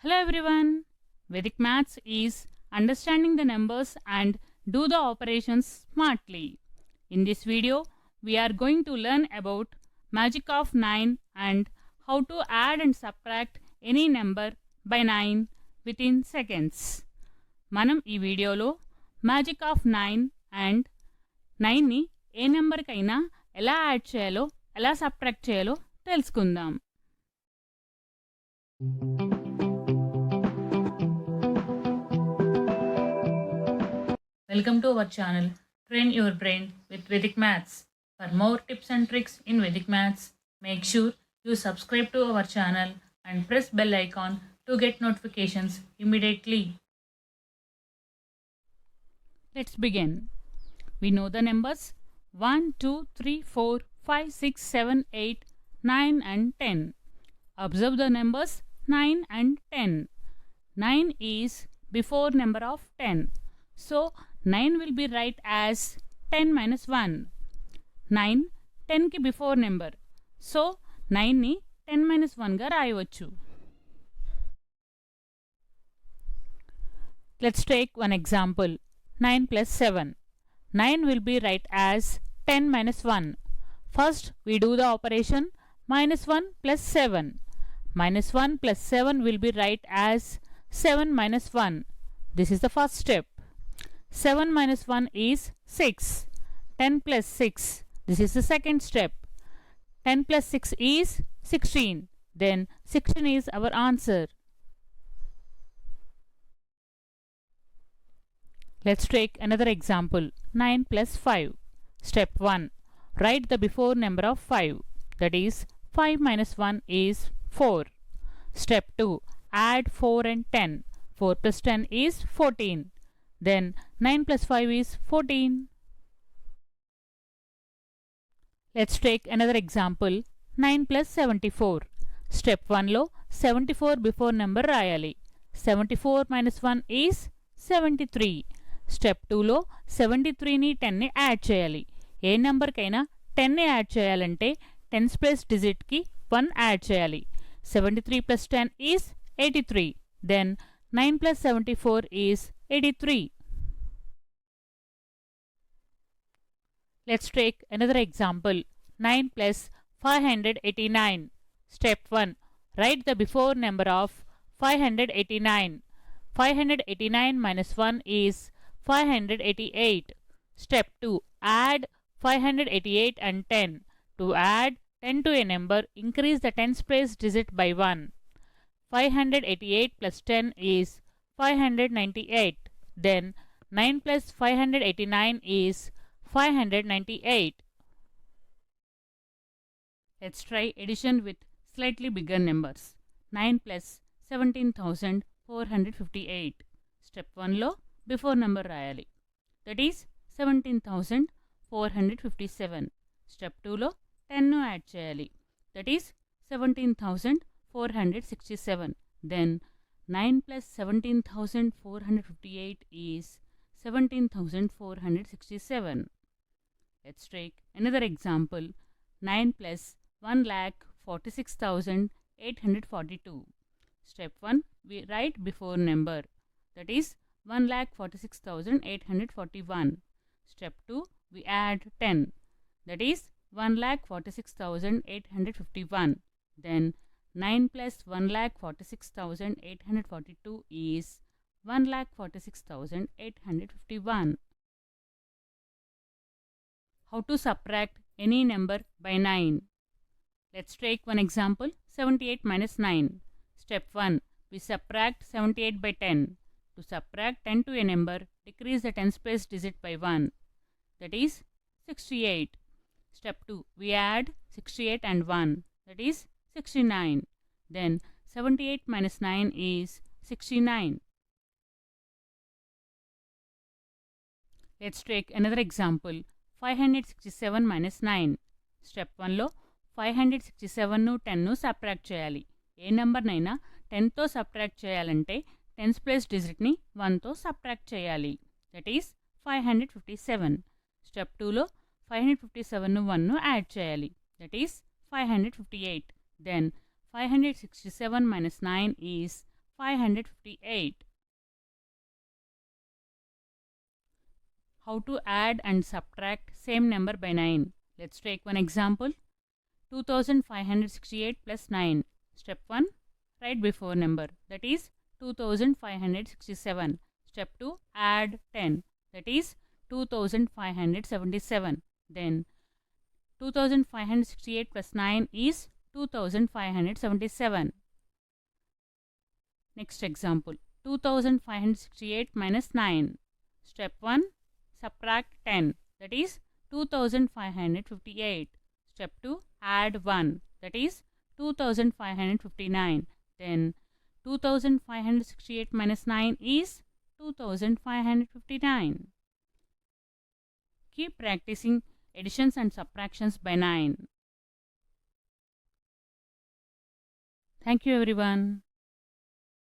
Hello everyone. Vedic Maths is understanding the numbers and do the operations smartly. In this video, we are going to learn about magic of 9 and how to add and subtract any number by 9 within seconds. మనం ఈ వీడియోలో magic of 9 and 9ని ఏ నెంబర్కైనా ఎలా add చేయాలో ఎలా subtract చేయాలో తెలుసుకుందాం. Welcome to our channel, Train Your Brain with Vedic Maths. For more tips and tricks in Vedic Maths, make sure you subscribe to our channel and press bell icon to get notifications immediately. Let's begin. We know the numbers 1, 2, 3, 4, 5, 6, 7, 8, 9 and 10. Observe the numbers 9 and 10. 9 is before number of 10. So 9 will be write as 10 minus 1. 9 10 ki before number. So 9 ni 10 minus 1 ga రాయవచ్చు. Let's take one example. 9 plus 7. 9 will be write as 10 minus 1. First we do the operation minus 1 plus 7. Minus 1 plus 7 will be write as 7 minus 1. This is the first step. 7 minus 1 is 6. 10 plus 6. This is the second step. 10 plus 6 is 16. Then 16 is our answer. Let's take another example. 9 plus 5. Step 1. Write the before number of 5. That is 5 minus 1 is 4. Step 2. Add 4 and 10. 4 plus 10 is 14. Then 9 plus 5 is 14. Let's take another example. 9 plus 74. Step 1 లో 74 before number రాయాలి. 74 minus 1 is 73. Step 2 లో 73ని 10ని add చేయాలి. ఏ నెంబర్కైనా 10ని add చేయాలంటే 10's place digitకి 1 add చేయాలి. 73 plus 10 is 83. Then 9 plus 74 is 83. Let's take another example. 9 plus 589. Step 1. Write the before number of 589. 589 minus 1 is 588. Step 2. Add 588 and 10. To add 10 to a number, increase the 10's place digit by 1. 588 plus 10 is 598. Then 9 plus 589 is 598. Let's try addition with slightly bigger numbers. 9 plus 17,458. Step 1 లో before number రాయాలి. That is 17,457. Step 2 లో 10 add చేయాలి. That is 17,467. Then 9 plus 17,458 is 17,467. Let's take another example. 9 plus 1,46,842. Step 1. We write before number. That is 1,46,841. Step 2. We add 10. That is 1,46,851. Then 9 plus 1,46,842 is 1,46,851. How to subtract any number by 9. Let's take one example. 78 minus 9. Step 1. We subtract 78 by 10. To subtract 10 to a number, decrease the 10's place digit by 1. That is 68. Step 2. We add 68 and 1. That is 69. Then 78 minus 9 is 69. Let's take another example. 567 minus 9. Step 1 లో 567ను 10ను subtract చేయాలి. ఏ నెంబర్నైనా 10తో subtract చేయాలంటే 10's place digitని 1తో subtract చేయాలి. That is 557. Step 2లో 557ను 1ను add చేయాలి. That is 558. Then 567 minus 9 is 2558. How to add and subtract same number by 9. Let's take one example. 2568 plus 9. Step 1. Write before number, that is 2567. Step 2. Add 10, that is 2577. Then 2568 plus 9 is 2577. Next example. 2568 minus 9. Step 1. Subtract 10, that is 2558. Step 2. Add 1, that is 2559. Then 2568 minus 9 is 2559. Keep practicing additions and subtractions by 9. Thank you everyone.